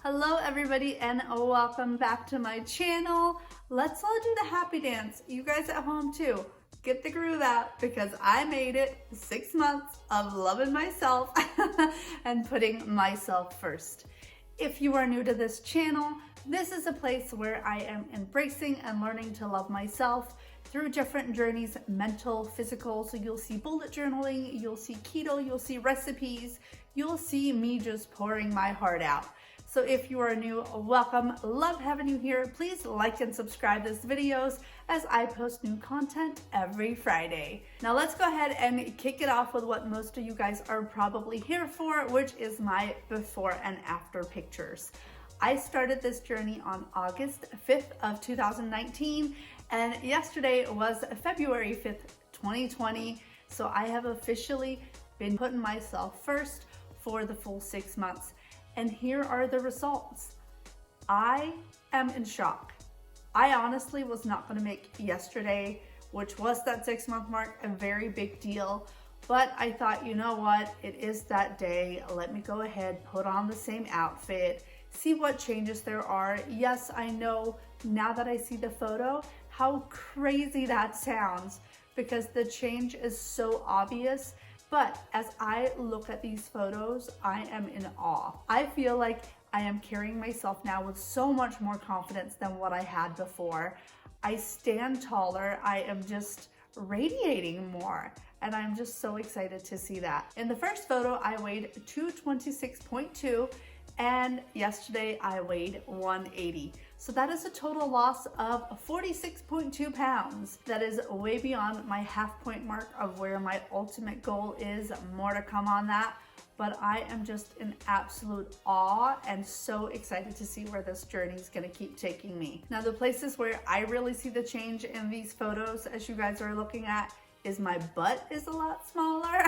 Hello everybody and welcome back to my channel. Let's all do the happy dance. You guys at home too. Get the groove out because I made it 6 months of loving myself and putting myself first. If you are new to this channel, this is a place where I am embracing and learning to love myself through different journeys, mental, physical. So you'll see bullet journaling, you'll see keto, you'll see recipes, you'll see me just pouring my heart out. So if you are new, welcome. Love having you here. Please like and subscribe to these videos as I post new content every Friday. Now let's go ahead and kick it off with what most of you guys are probably here for, which is my before and after pictures. I started this journey on August 5th of 2019, and yesterday was February 5th, 2020. So I have officially been putting myself first for the full 6 months. And here are the results. I am in shock. I honestly was not gonna make yesterday, which was that 6-month mark, a very big deal. But I thought, you know what? It is that day. Let me go ahead, put on the same outfit, see what changes there are. Yes, I know now that I see the photo, how crazy that sounds because the change is so obvious. But as I look at these photos, I am in awe. I feel like I am carrying myself now with so much more confidence than what I had before. I stand taller. I am just radiating more. And I'm just so excited to see that. In the first photo, I weighed 226.2, and yesterday I weighed 180. So that is a total loss of 46.2 pounds. That is way beyond my half point mark of where my ultimate goal is. More to come on that. But I am just in absolute awe and so excited to see where this journey is gonna keep taking me. Now, the places where I really see the change in these photos, as you guys are looking at, is my butt is a lot smaller.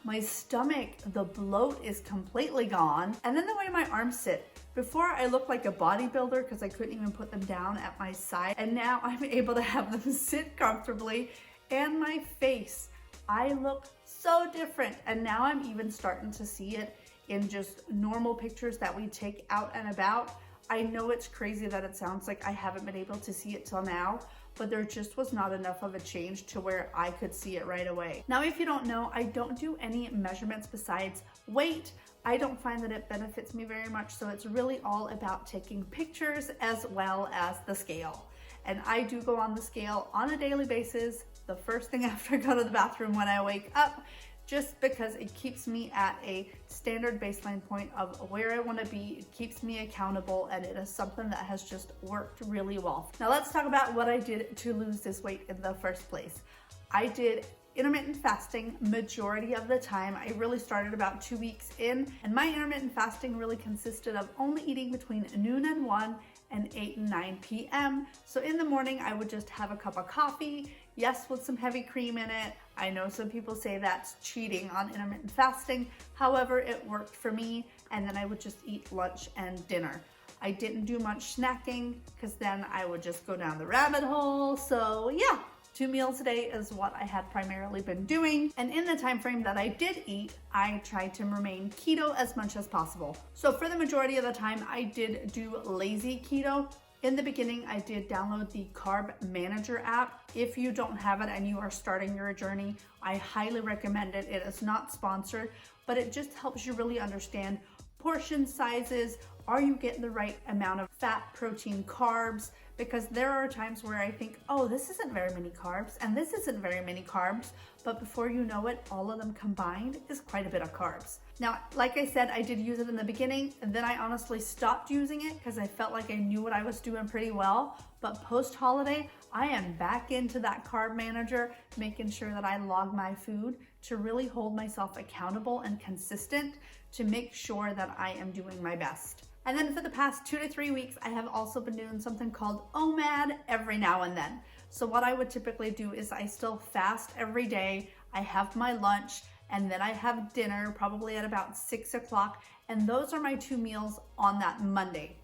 My stomach, the bloat is completely gone. And then the way my arms sit. Before I looked like a bodybuilder because I couldn't even put them down at my side. And now I'm able to have them sit comfortably. And my face, I look so different. And now I'm even starting to see it in just normal pictures that we take out and about. I know it's crazy that it sounds like I haven't been able to see it till now, but there just was not enough of a change to where I could see it right away. Now, if you don't know, I don't do any measurements besides weight. I don't find that it benefits me very much, so it's really all about taking pictures as well as the scale. And I do go on the scale on a daily basis, the first thing after I go to the bathroom when I wake up, just because it keeps me at a standard baseline point of where I want to be. It keeps me accountable, and it is something that has just worked really well. Now let's talk about what I did to lose this weight in the first place. I did intermittent fasting majority of the time. I really started about 2 weeks in, and my intermittent fasting really consisted of only eating between noon and 1 and 8 and 9 p.m. So in the morning, I would just have a cup of coffee, yes, with some heavy cream in it. I know some people say that's cheating on intermittent fasting. However, it worked for me, and then I would just eat lunch and dinner. I didn't do much snacking because then I would just go down the rabbit hole. So yeah, 2 meals a day is what I had primarily been doing. And in the time frame that I did eat, I tried to remain keto as much as possible. So for the majority of the time, I did do lazy keto. In the beginning, I did download the Carb Manager app. If you don't have it and you are starting your journey, I highly recommend it. It is not sponsored, but it just helps you really understand portion sizes. Are you getting the right amount of fat, protein, carbs? Because there are times where I think, oh, this isn't very many carbs, and this isn't very many carbs, but before you know it, all of them combined is quite a bit of carbs. Now, like I said, I did use it in the beginning, and then I honestly stopped using it because I felt like I knew what I was doing pretty well. But post-holiday, I am back into that Carb Manager, making sure that I log my food to really hold myself accountable and consistent to make sure that I am doing my best. And then for the past 2 to 3 weeks, I have also been doing something called OMAD every now and then. So what I would typically do is I still fast every day. I have my lunch, and then I have dinner probably at about 6 o'clock. And those are my 2 meals on that Monday.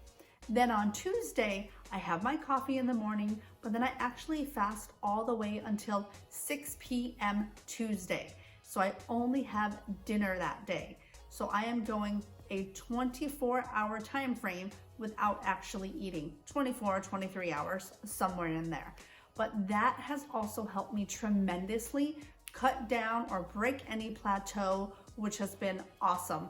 Then on Tuesday, I have my coffee in the morning, but then I actually fast all the way until 6 p.m. Tuesday. So I only have dinner that day. So I am going a 24-hour time frame without actually eating. 24 or 23 hours, somewhere in there. But that has also helped me tremendously cut down or break any plateau, which has been awesome.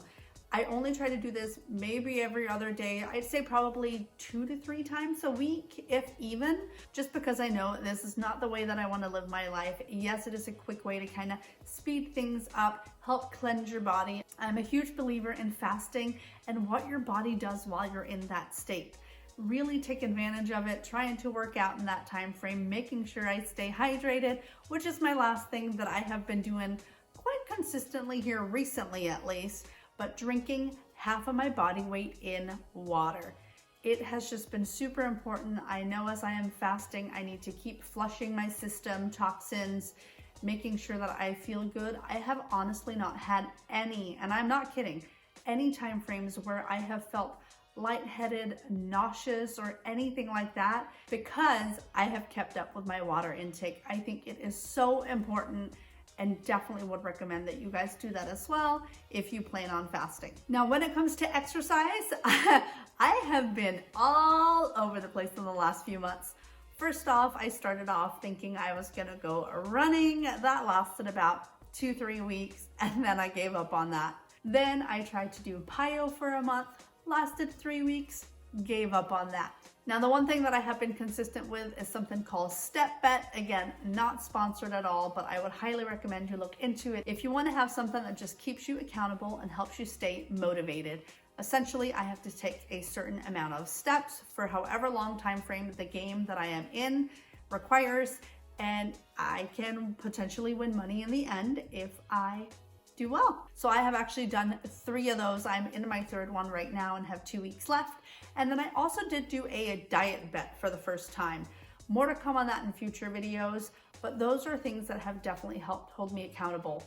I only try to do this maybe every other day. I'd say probably 2 to 3 times a week, if even, just because I know this is not the way that I want to live my life. Yes, it is a quick way to kind of speed things up, help cleanse your body. I'm a huge believer in fasting and what your body does while you're in that state. Really take advantage of it, trying to work out in that time frame, making sure I stay hydrated, which is my last thing that I have been doing quite consistently here recently at least, but drinking half of my body weight in water. It has just been super important. I know as I am fasting, I need to keep flushing my system, toxins, making sure that I feel good. I have honestly not had any, and I'm not kidding, any time frames where I have felt lightheaded, nauseous, or anything like that because I have kept up with my water intake. I think it is so important and definitely would recommend that you guys do that as well if you plan on fasting. Now, when it comes to exercise, I have been all over the place in the last few months. First off, I started off thinking I was gonna go running. That lasted about 2-3 weeks, and then I gave up on that. Then I tried to do PIO for a month, lasted 3 weeks, gave up on that. Now, the one thing that I have been consistent with is something called Step Bet. Again, not sponsored at all, but I would highly recommend you look into it if you want to have something that just keeps you accountable and helps you stay motivated. Essentially, I have to take a certain amount of steps for however long time frame the game that I am in requires, and I can potentially win money in the end if I do well. So I have actually done 3 of those. I'm in my 3rd one right now and have 2 weeks left. And then I also did do a diet bet for the first time. More to come on that in future videos, but those are things that have definitely helped hold me accountable.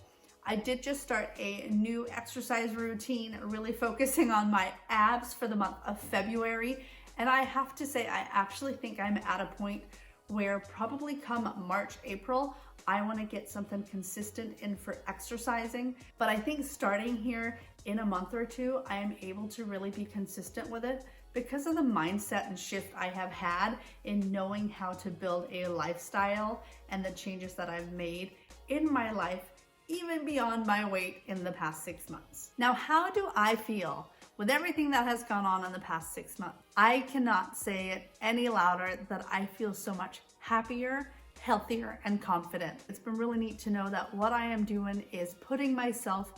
I did just start a new exercise routine, really focusing on my abs for the month of February. And I have to say, I actually think I'm at a point where probably come March, April, I want to get something consistent in for exercising. But I think starting here in a month or 2, I am able to really be consistent with it because of the mindset and shift I have had in knowing how to build a lifestyle and the changes that I've made in my life, even beyond my weight in the past 6 months. Now, how do I feel with everything that has gone on in the past 6 months? I cannot say it any louder that I feel so much happier, healthier, and confident. It's been really neat to know that what I am doing is putting myself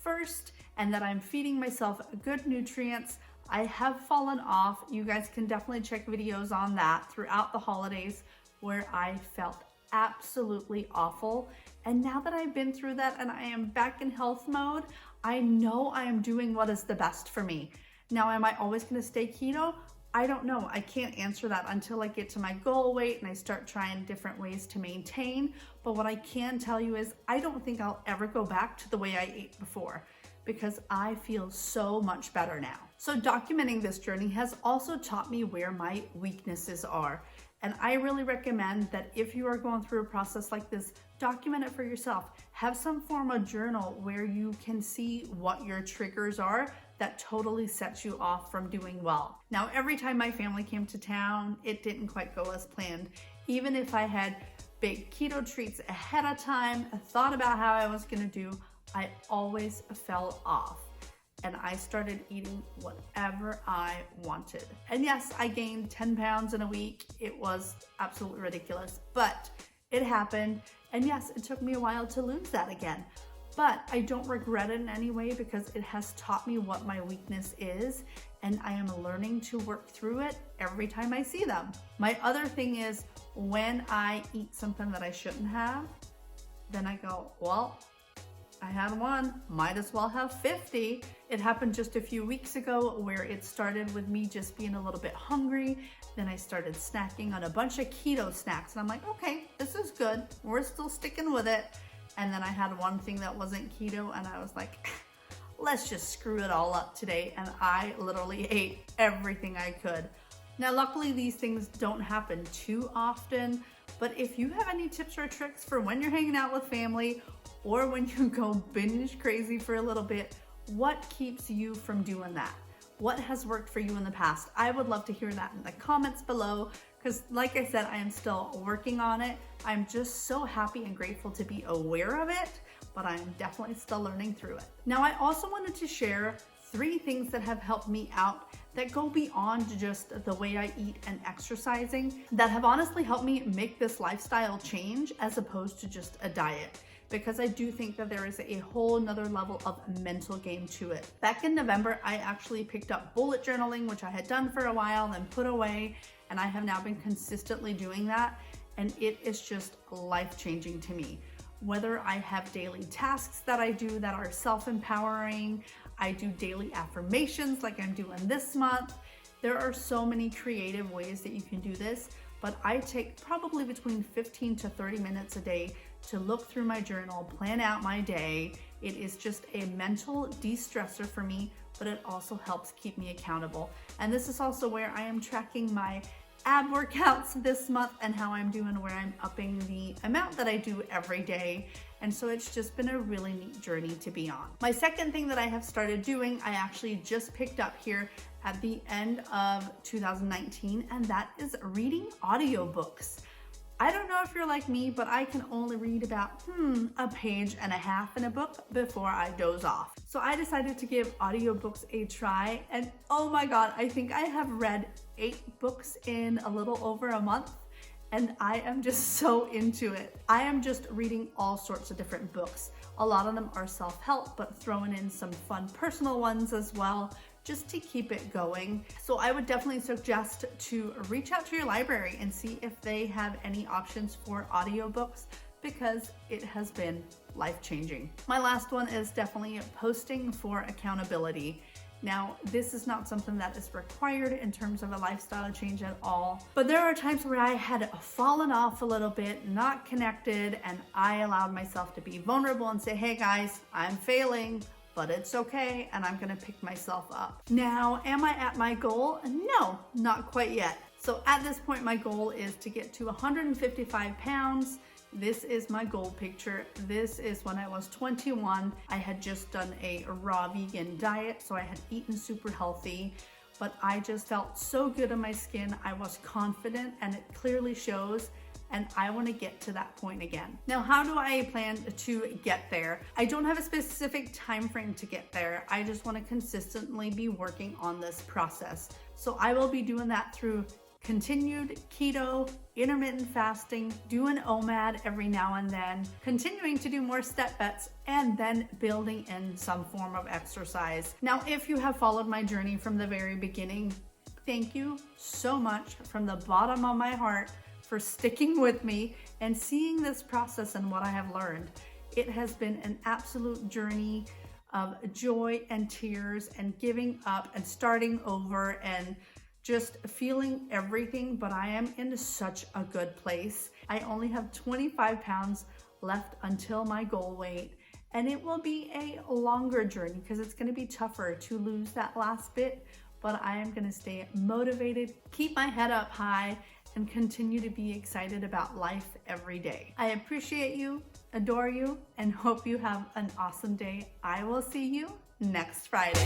first and that I'm feeding myself good nutrients. I have fallen off. You guys can definitely check videos on that throughout the holidays where I felt absolutely awful. And now that I've been through that and I am back in health mode, I know I am doing what is the best for me. Now, am I always going to stay keto? I don't know. I can't answer that until I get to my goal weight and I start trying different ways to maintain. But what I can tell you is I don't think I'll ever go back to the way I ate before because I feel so much better now. So documenting this journey has also taught me where my weaknesses are. And I really recommend that if you are going through a process like this, document it for yourself. Have some form of journal where you can see what your triggers are that totally sets you off from doing well. Now, every time my family came to town, it didn't quite go as planned. Even if I had baked keto treats ahead of time, thought about how I was gonna do, I always fell off. And I started eating whatever I wanted. And yes, I gained 10 pounds in a week. It was absolutely ridiculous, but it happened. And yes, it took me a while to lose that again. But I don't regret it in any way because it has taught me what my weakness is, and I am learning to work through it every time I see them. My other thing is when I eat something that I shouldn't have, then I go, well, I had one, might as well have 50. It happened just a few weeks ago where it started with me just being a little bit hungry. Then I started snacking on a bunch of keto snacks and I'm like, okay, this is good. We're still sticking with it. And then I had one thing that wasn't keto and I was like, let's just screw it all up today. And I literally ate everything I could. Now, luckily these things don't happen too often, but if you have any tips or tricks for when you're hanging out with family or when you go binge crazy for a little bit, What keeps you from doing that? What has worked for you in the past? I would love to hear that in the comments below, because like I said, I am still working on it. I'm just so happy and grateful to be aware of it, but I'm definitely still learning through it. Now, I also wanted to share 3 things that have helped me out that go beyond just the way I eat and exercising, that have honestly helped me make this lifestyle change as opposed to just a diet. Because I do think that there is a whole nother level of mental game to it. Back in November, I actually picked up bullet journaling, which I had done for a while and put away, and I have now been consistently doing that, and it is just life-changing to me. Whether I have daily tasks that I do that are self-empowering, I do daily affirmations like I'm doing this month. There are so many creative ways that you can do this, but I take probably between 15 to 30 minutes a day to look through my journal, plan out my day. It is just a mental de-stressor for me, but it also helps keep me accountable. And this is also where I am tracking my ab workouts this month and how I'm doing, where I'm upping the amount that I do every day. And so it's just been a really neat journey to be on. My second thing that I have started doing, I actually just picked up here at the end of 2019, and that is reading audiobooks. I don't know if you're like me, but I can only read about a page and a half in a book before I doze off. So I decided to give audiobooks a try, and oh my God, I think I have read 8 books in a little over a month, and I am just so into it. I am just reading all sorts of different books. A lot of them are self-help, but throwing in some fun personal ones as well, just to keep it going. So I would definitely suggest to reach out to your library and see if they have any options for audiobooks, because it has been life-changing. My last one is definitely posting for accountability. Now, this is not something that is required in terms of a lifestyle change at all, but there are times where I had fallen off a little bit, not connected, and I allowed myself to be vulnerable and say, hey guys, I'm failing, but it's okay, and I'm gonna pick myself up. Now, am I at my goal? No, not quite yet. So at this point, my goal is to get to 155 pounds. This is my goal picture. This is when I was 21. I had just done a raw vegan diet, so I had eaten super healthy, but I just felt so good in my skin. I was confident, and it clearly shows, and I want to get to that point again. Now, how do I plan to get there? I don't have a specific time frame to get there. I just want to consistently be working on this process. So I will be doing that through continued keto, intermittent fasting, doing OMAD every now and then, continuing to do more step bets, and then building in some form of exercise. Now, if you have followed my journey from the very beginning, thank you so much from the bottom of my heart for sticking with me and seeing this process and what I have learned. It has been an absolute journey of joy and tears and giving up and starting over and just feeling everything, but I am in such a good place. I only have 25 pounds left until my goal weight, and it will be a longer journey because it's going to be tougher to lose that last bit, but I am going to stay motivated, keep my head up high, and continue to be excited about life every day. I appreciate you, adore you, and hope you have an awesome day. I will see you next Friday.